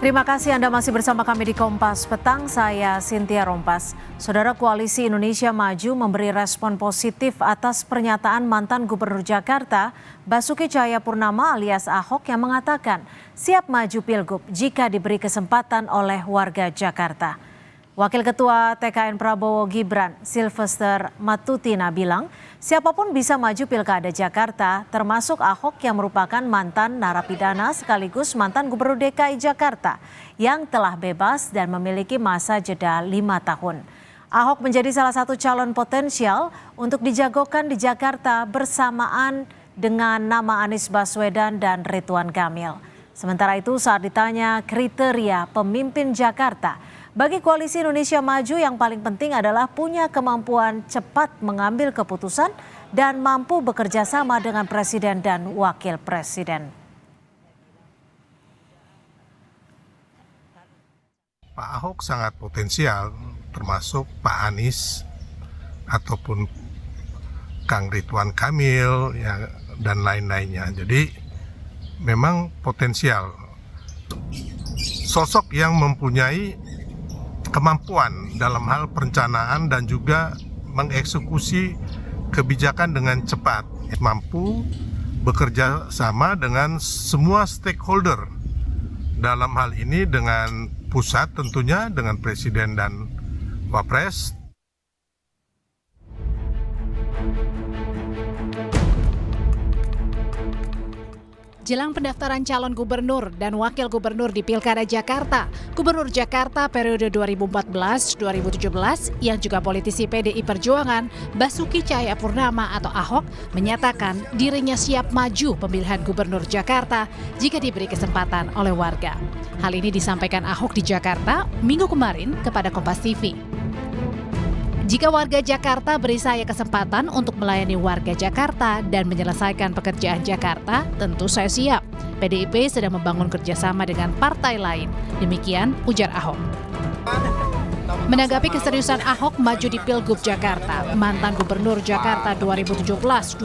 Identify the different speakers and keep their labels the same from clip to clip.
Speaker 1: Terima kasih Anda masih bersama kami di Kompas Petang, saya Cynthia Rompas. Saudara, Koalisi Indonesia Maju memberi respon positif atas pernyataan mantan Gubernur Jakarta, Basuki Cahayapurnama alias Ahok yang mengatakan siap maju Pilgub jika diberi kesempatan oleh warga Jakarta. Wakil Ketua TKN Prabowo Gibran, Sylvester Matutina bilang, siapapun bisa maju Pilkada Jakarta, termasuk Ahok yang merupakan mantan narapidana sekaligus mantan Gubernur DKI Jakarta yang telah bebas dan memiliki masa jeda 5 tahun. Ahok menjadi salah satu calon potensial untuk dijagokan di Jakarta bersamaan dengan nama Anies Baswedan dan Ridwan Kamil. Sementara itu saat ditanya kriteria pemimpin Jakarta, bagi Koalisi Indonesia Maju yang paling penting adalah punya kemampuan cepat mengambil keputusan dan mampu bekerja sama dengan Presiden dan Wakil Presiden.
Speaker 2: Pak Ahok sangat potensial, termasuk Pak Anies ataupun Kang Ridwan Kamil ya, dan lain-lainnya. Jadi memang potensial sosok yang mempunyai kemampuan dalam hal perencanaan dan juga mengeksekusi kebijakan dengan cepat, mampu bekerja sama dengan semua stakeholder, dalam hal ini dengan pusat tentunya, dengan Presiden dan Wapres.
Speaker 3: Jelang pendaftaran calon gubernur dan wakil gubernur di Pilkada Jakarta, Gubernur Jakarta periode 2014-2017 yang juga politisi PDI Perjuangan, Basuki Cahayapurnama atau Ahok, menyatakan dirinya siap maju pemilihan gubernur Jakarta jika diberi kesempatan oleh warga. Hal ini disampaikan Ahok di Jakarta minggu kemarin kepada Kompas TV. Jika warga Jakarta beri saya kesempatan untuk melayani warga Jakarta dan menyelesaikan pekerjaan Jakarta, tentu saya siap. PDIP sedang membangun kerjasama dengan partai lain. Demikian ujar Ahok. Menanggapi keseriusan Ahok maju di Pilgub Jakarta, mantan Gubernur Jakarta 2017-2022,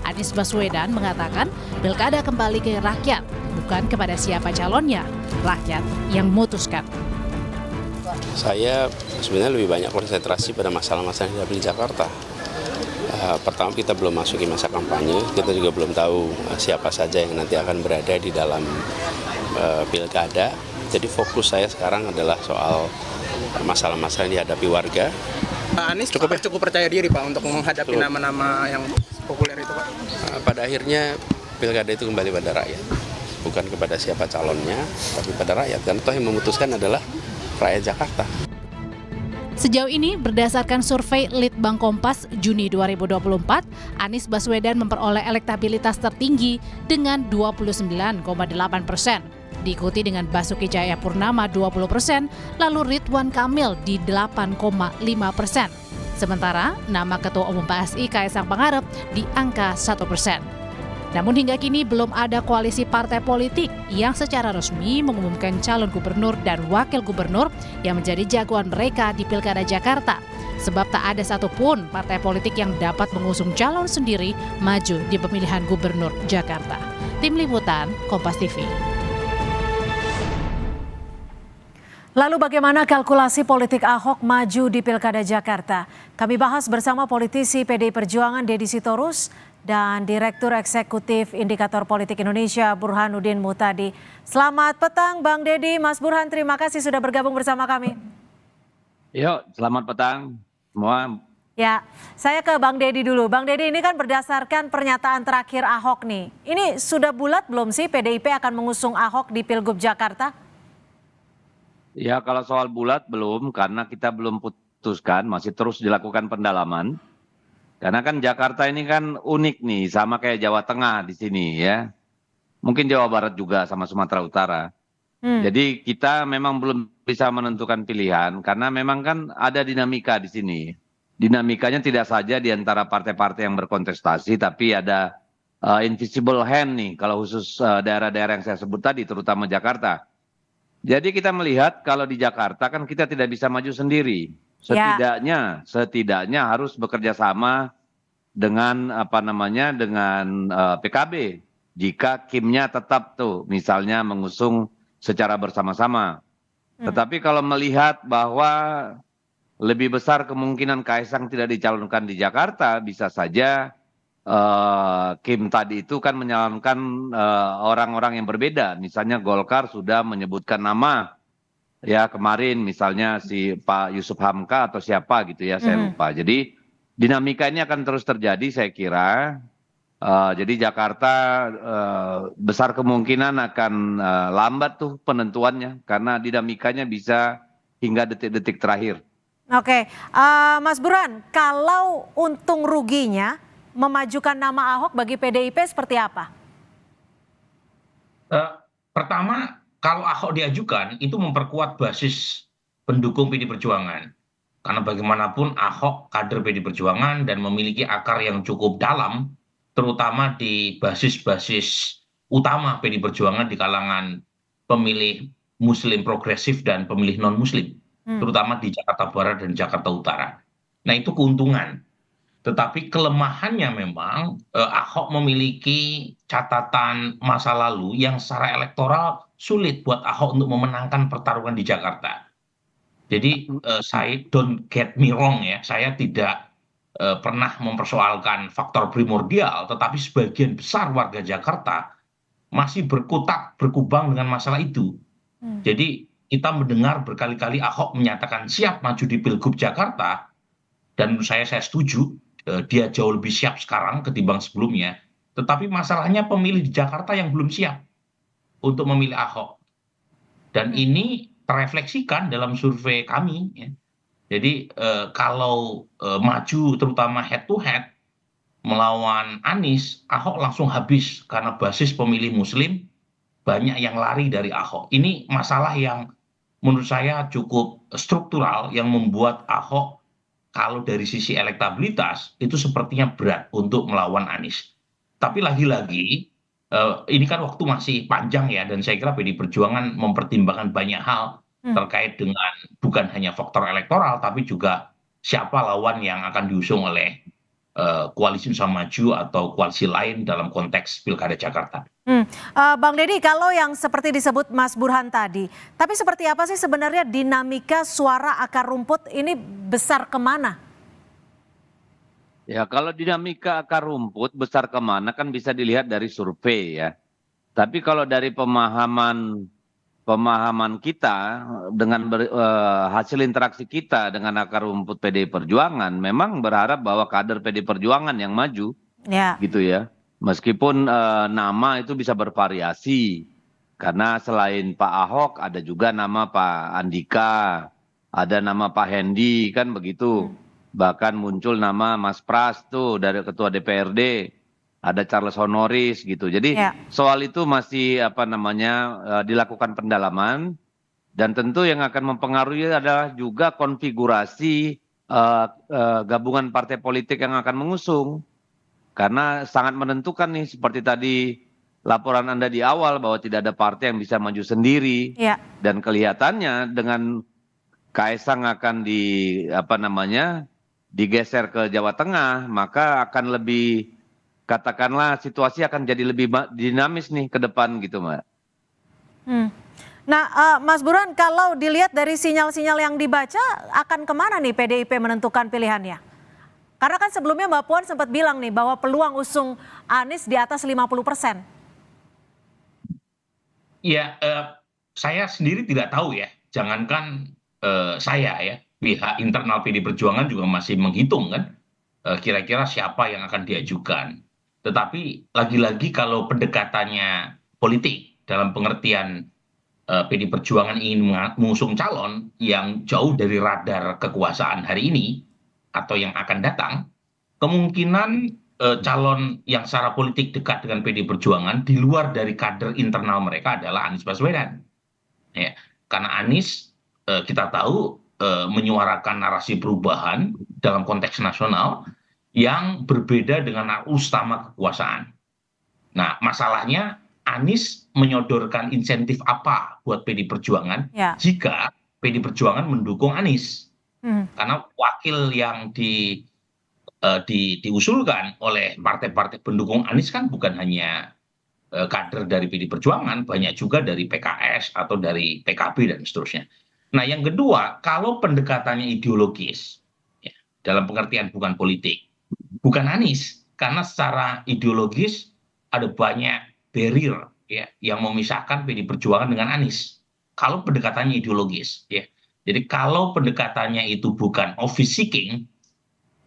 Speaker 3: Anies Baswedan mengatakan pilkada kembali ke rakyat, bukan kepada siapa calonnya, rakyat yang memutuskan.
Speaker 4: Saya sebenarnya lebih banyak konsentrasi pada masalah-masalah yang ada di Jakarta. Pertama, kita belum masuki masa kampanye, kita juga belum tahu siapa saja yang nanti akan berada di dalam pilkada. Jadi fokus saya sekarang adalah soal masalah-masalah yang dihadapi warga.
Speaker 5: Pak Anies cukup percaya diri Pak untuk menghadapi nama-nama yang populer itu Pak?
Speaker 4: Pada akhirnya pilkada itu kembali pada rakyat, bukan kepada siapa calonnya, tapi pada rakyat. Dan toh yang memutuskan adalah rakyat Jakarta.
Speaker 3: Sejauh ini, berdasarkan survei Litbang Kompas Juni 2024, Anies Baswedan memperoleh elektabilitas tertinggi dengan 29,8%. Diikuti dengan Basuki Cahayapurnama 20%, lalu Ridwan Kamil di 8,5%. Sementara nama Ketua Umum PSI Kaisang Pangarep di angka 1%. Namun hingga kini belum ada koalisi partai politik yang secara resmi mengumumkan calon gubernur dan wakil gubernur yang menjadi jagoan mereka di Pilkada Jakarta. Sebab tak ada satupun partai politik yang dapat mengusung calon sendiri maju di pemilihan gubernur Jakarta. Tim Liputan, Kompas TV.
Speaker 1: Lalu bagaimana kalkulasi politik Ahok maju di Pilkada Jakarta? Kami bahas bersama politisi PDI Perjuangan Deddy Sitorus dan Direktur Eksekutif Indikator Politik Indonesia Burhanuddin Muhtadi. Selamat petang Bang Deddy, Mas Burhan, terima kasih sudah bergabung bersama kami.
Speaker 6: Yuk, selamat petang semua.
Speaker 1: Ya, saya ke Bang Deddy dulu. Bang Deddy, ini kan berdasarkan pernyataan terakhir Ahok nih. Ini sudah bulat belum sih PDIP akan mengusung Ahok di Pilgub Jakarta?
Speaker 6: Ya, kalau soal bulat belum, karena kita belum putuskan, masih terus dilakukan pendalaman. Karena kan Jakarta ini kan unik nih, sama kayak Jawa Tengah di sini ya. Mungkin Jawa Barat juga sama Sumatera Utara. Jadi kita memang belum bisa menentukan pilihan, karena memang kan ada dinamika di sini. Dinamikanya tidak saja di antara partai-partai yang berkontestasi, tapi ada invisible hand nih, kalau khusus daerah-daerah yang saya sebut tadi, terutama Jakarta. Jadi kita melihat kalau di Jakarta kan kita tidak bisa maju sendiri. Setidaknya harus bekerja sama dengan dengan PKB. Jika Kimnya tetap tuh misalnya mengusung secara bersama-sama. Tetapi kalau melihat bahwa lebih besar kemungkinan Kaisang tidak dicalonkan di Jakarta, bisa saja Kim tadi itu kan menyalonkan orang-orang yang berbeda. Misalnya Golkar sudah menyebutkan nama ya kemarin, misalnya si Pak Yusuf Hamka atau siapa gitu ya, saya lupa. Jadi dinamika ini akan terus terjadi saya kira. Jadi Jakarta besar kemungkinan akan lambat tuh penentuannya karena dinamikanya bisa hingga detik-detik terakhir.
Speaker 1: Oke, Mas Burhan, kalau untung ruginya memajukan nama Ahok bagi PDIP seperti apa?
Speaker 7: Pertama, kalau Ahok diajukan itu memperkuat basis pendukung PD Perjuangan. Karena bagaimanapun Ahok kader PD Perjuangan dan memiliki akar yang cukup dalam, terutama di basis-basis utama PD Perjuangan di kalangan pemilih Muslim progresif dan pemilih non-Muslim, terutama di Jakarta Barat dan Jakarta Utara. Nah, itu keuntungan. Tetapi kelemahannya memang Ahok memiliki catatan masa lalu yang secara elektoral sulit buat Ahok untuk memenangkan pertarungan di Jakarta. Jadi saya don't get me wrong ya, saya tidak pernah mempersoalkan faktor primordial, tetapi sebagian besar warga Jakarta masih berkubang dengan masalah itu. Jadi kita mendengar berkali-kali Ahok menyatakan siap maju di Pilgub Jakarta, dan menurut saya setuju, dia jauh lebih siap sekarang ketimbang sebelumnya. Tetapi masalahnya pemilih di Jakarta yang belum siap untuk memilih Ahok. Dan ini terefleksikan dalam survei kami. Ya. Jadi kalau maju terutama head to head melawan Anies, Ahok langsung habis karena basis pemilih Muslim banyak yang lari dari Ahok. Ini masalah yang menurut saya cukup struktural yang membuat Ahok kalau dari sisi elektabilitas itu sepertinya berat untuk melawan Anies. Tapi lagi-lagi ini kan waktu masih panjang ya, dan saya kira PD Perjuangan mempertimbangkan banyak hal terkait dengan bukan hanya faktor elektoral, tapi juga siapa lawan yang akan diusung oleh koalisi Indonesia Maju atau koalisi lain dalam konteks Pilkada Jakarta.
Speaker 1: Bang Deddy, kalau yang seperti disebut Mas Burhan tadi, tapi seperti apa sih sebenarnya dinamika suara akar rumput ini besar kemana?
Speaker 6: Ya kalau dinamika akar rumput besar kemana kan bisa dilihat dari survei ya. Tapi kalau dari pemahaman kita dengan hasil interaksi kita dengan akar rumput PDI Perjuangan, memang berharap bahwa kader PDI Perjuangan yang maju, gitu ya. Meskipun nama itu bisa bervariasi, karena selain Pak Ahok ada juga nama Pak Andika, ada nama Pak Hendi, kan begitu. Bahkan muncul nama Mas Pras tuh dari Ketua DPRD, ada Charles Honoris gitu. Jadi soal itu masih dilakukan pendalaman, dan tentu yang akan mempengaruhi adalah juga konfigurasi gabungan partai politik yang akan mengusung. Karena sangat menentukan nih, seperti tadi laporan Anda di awal bahwa tidak ada partai yang bisa maju sendiri. Dan kelihatannya dengan Kaisang akan digeser ke Jawa Tengah, maka akan lebih, katakanlah situasi akan jadi lebih dinamis nih ke depan gitu, Mbak.
Speaker 1: Nah, Mas Burhan, kalau dilihat dari sinyal-sinyal yang dibaca, akan kemana nih PDIP menentukan pilihannya? Karena kan sebelumnya Mbak Puan sempat bilang nih bahwa peluang usung Anies di atas 50%.
Speaker 7: Ya, saya sendiri tidak tahu ya. Jangankan saya ya, pihak internal PD Perjuangan juga masih menghitung kan, kira-kira siapa yang akan diajukan. Tetapi lagi-lagi kalau pendekatannya politik dalam pengertian PD Perjuangan ingin mengusung calon yang jauh dari radar kekuasaan hari ini atau yang akan datang, kemungkinan calon yang secara politik dekat dengan PD Perjuangan di luar dari kader internal mereka adalah Anies Baswedan. Ya, karena Anies kita tahu menyuarakan narasi perubahan dalam konteks nasional yang berbeda dengan arus utama kekuasaan. Nah, masalahnya Anies menyodorkan insentif apa buat PD Perjuangan jika PD Perjuangan mendukung Anies? Karena wakil yang diusulkan oleh partai-partai pendukung Anies kan bukan hanya kader dari PD Perjuangan, banyak juga dari PKS atau dari PKB dan seterusnya. Nah, yang kedua, kalau pendekatannya ideologis, ya, dalam pengertian bukan politik, bukan Anies, karena secara ideologis ada banyak barrier ya yang memisahkan PD Perjuangan dengan Anies. Kalau pendekatannya ideologis, ya. Jadi kalau pendekatannya itu bukan office seeking,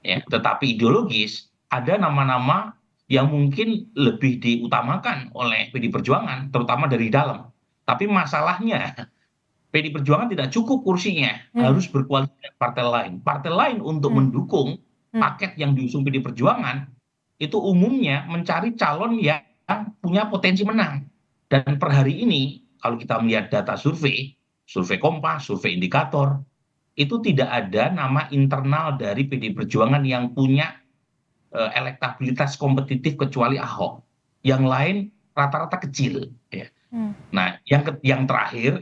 Speaker 7: ya, tetapi ideologis, ada nama-nama yang mungkin lebih diutamakan oleh PD Perjuangan, terutama dari dalam. Tapi masalahnya PD Perjuangan tidak cukup kursinya, harus berkoalisi dengan partai lain. Partai lain untuk mendukung paket yang diusung PD Perjuangan itu umumnya mencari calon yang punya potensi menang. Dan per hari ini kalau kita melihat data survei, survei Kompas, survei Indikator, itu tidak ada nama internal dari PD Perjuangan yang punya elektabilitas kompetitif kecuali Ahok. Yang lain rata-rata kecil. Ya. Nah, yang terakhir,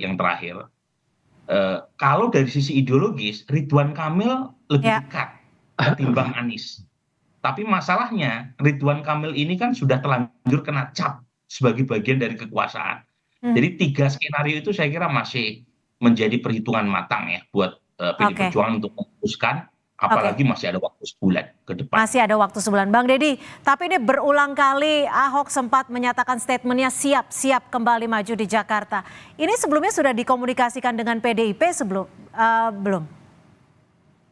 Speaker 7: kalau dari sisi ideologis, Ridwan Kamil lebih dekat ketimbang Anies. Tapi masalahnya Ridwan Kamil ini kan sudah terlanjur kena cap sebagai bagian dari kekuasaan. Jadi 3 skenario itu saya kira masih menjadi perhitungan matang ya buat PD Perjuangan untuk memutuskan, apalagi masih ada waktu sebulan ke depan.
Speaker 1: Masih ada waktu sebulan. Bang Deddy, tapi ini berulang kali Ahok sempat menyatakan statementnya siap kembali maju di Jakarta. Ini sebelumnya sudah dikomunikasikan dengan PDIP belum?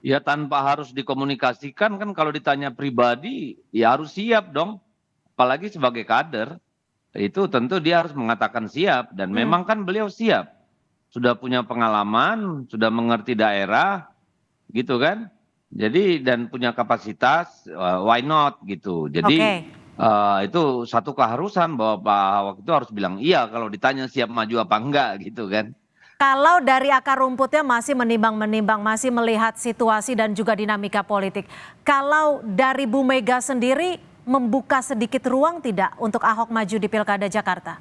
Speaker 6: Ya tanpa harus dikomunikasikan kan kalau ditanya pribadi ya harus siap dong. Apalagi sebagai kader itu tentu dia harus mengatakan siap dan memang kan beliau siap. Sudah punya pengalaman, sudah mengerti daerah gitu kan. Jadi dan punya kapasitas why not gitu. Jadi itu satu keharusan bahwa Pak Ahok itu harus bilang iya kalau ditanya siap maju apa enggak gitu kan.
Speaker 1: Kalau dari akar rumputnya masih menimbang-menimbang, masih melihat situasi dan juga dinamika politik. Kalau dari Bu Mega sendiri membuka sedikit ruang tidak untuk Ahok maju di Pilkada Jakarta?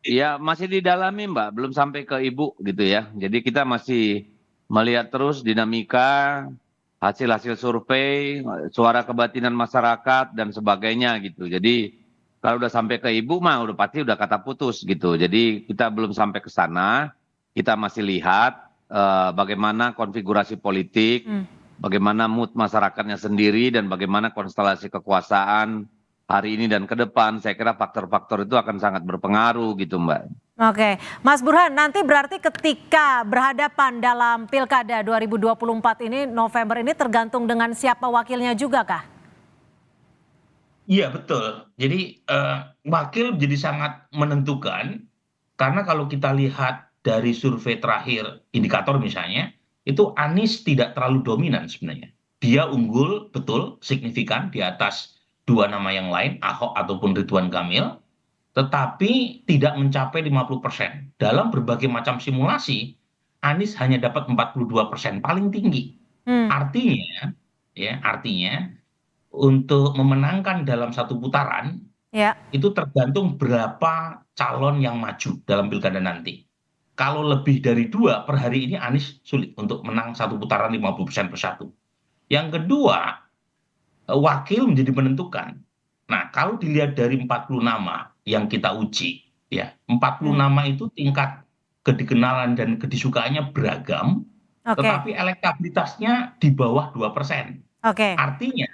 Speaker 6: Ya masih didalami Mbak, belum sampai ke Ibu gitu ya. Jadi kita masih melihat terus dinamika, hasil-hasil survei, suara kebatinan masyarakat dan sebagainya gitu. Jadi kalau udah sampai ke Ibu mah udah pasti udah kata putus gitu. Jadi kita belum sampai ke sana. Kita masih lihat bagaimana konfigurasi politik, bagaimana mood masyarakatnya sendiri, dan bagaimana konstelasi kekuasaan hari ini dan ke depan. Saya kira faktor-faktor itu akan sangat berpengaruh gitu Mbak.
Speaker 1: Oke, Mas Burhan, nanti berarti ketika berhadapan dalam Pilkada 2024 ini, November ini tergantung dengan siapa wakilnya juga kah?
Speaker 7: Iya betul. Jadi wakil menjadi sangat menentukan, karena kalau kita lihat dari survei terakhir Indikator misalnya, itu Anies tidak terlalu dominan sebenarnya. Dia unggul betul, signifikan di atas 2 nama yang lain, Ahok ataupun Ridwan Kamil, tetapi tidak mencapai 50%. Dalam berbagai macam simulasi, Anies hanya dapat 42%, paling tinggi. Artinya untuk memenangkan dalam satu putaran, itu tergantung berapa calon yang maju dalam pilkada nanti. Kalau lebih dari 2 per hari ini Anies sulit untuk menang satu putaran 50% persatu. Yang kedua, wakil menjadi menentukan. Nah, kalau dilihat dari 40 nama yang kita uji, ya 40 nama itu tingkat kedikenalan dan kedisukaannya beragam, tetapi elektabilitasnya di bawah 2%. Artinya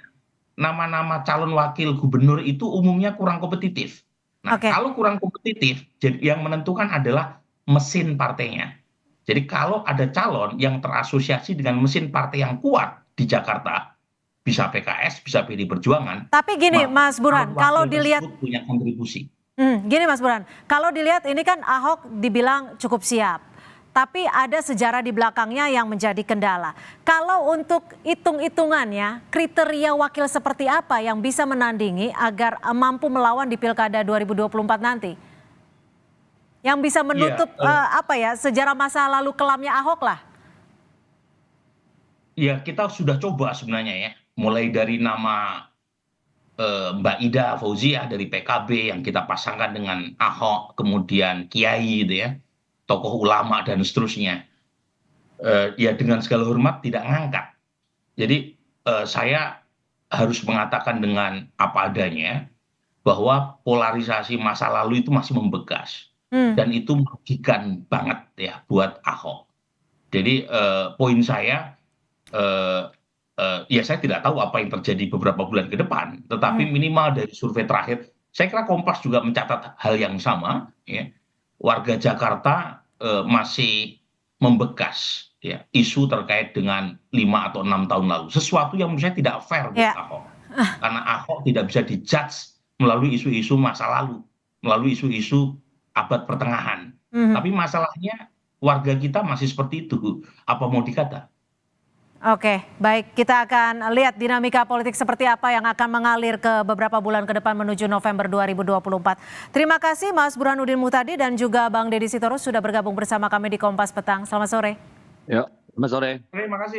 Speaker 7: nama-nama calon wakil gubernur itu umumnya kurang kompetitif. Nah, kalau kurang kompetitif, jadi yang menentukan adalah mesin partainya. Jadi kalau ada calon yang terasosiasi dengan mesin partai yang kuat di Jakarta, bisa PKS, bisa PD Perjuangan.
Speaker 1: Tapi gini Mas Burhan, kalau dilihat
Speaker 7: punya kontribusi.
Speaker 1: Gini Mas Burhan, kalau dilihat ini kan Ahok dibilang cukup siap. Tapi ada sejarah di belakangnya yang menjadi kendala. Kalau untuk hitung-hitungannya, kriteria wakil seperti apa yang bisa menandingi agar mampu melawan di Pilkada 2024 nanti? Yang bisa menutup sejarah masa lalu kelamnya Ahok lah.
Speaker 7: Ya kita sudah coba sebenarnya ya. Mulai dari nama Mbak Ida Fauziah dari PKB yang kita pasangkan dengan Ahok, kemudian Kiai gitu ya, tokoh ulama dan seterusnya. Ya dengan segala hormat tidak ngangkat. Jadi saya harus mengatakan dengan apa adanya bahwa polarisasi masa lalu itu masih membekas. Dan itu merugikan banget ya buat Ahok. Jadi poin saya, ya saya tidak tahu apa yang terjadi beberapa bulan ke depan, tetapi minimal dari survei terakhir, saya kira Kompas juga mencatat hal yang sama. Ya. Warga Jakarta masih membekas ya, isu terkait dengan 5 atau 6 tahun lalu. Sesuatu yang menurut saya tidak fair buat Ahok. Karena Ahok tidak bisa dijudge melalui isu-isu masa lalu, melalui isu-isu abad pertengahan. Tapi masalahnya warga kita masih seperti itu. Apa mau dikata?
Speaker 1: Oke, baik. Kita akan lihat dinamika politik seperti apa yang akan mengalir ke beberapa bulan ke depan menuju November 2024. Terima kasih Mas Burhanuddin Muhtadi dan juga Bang Deddy Sitorus sudah bergabung bersama kami di Kompas Petang. Selamat sore.
Speaker 6: Yuk, selamat sore.
Speaker 7: Terima kasih.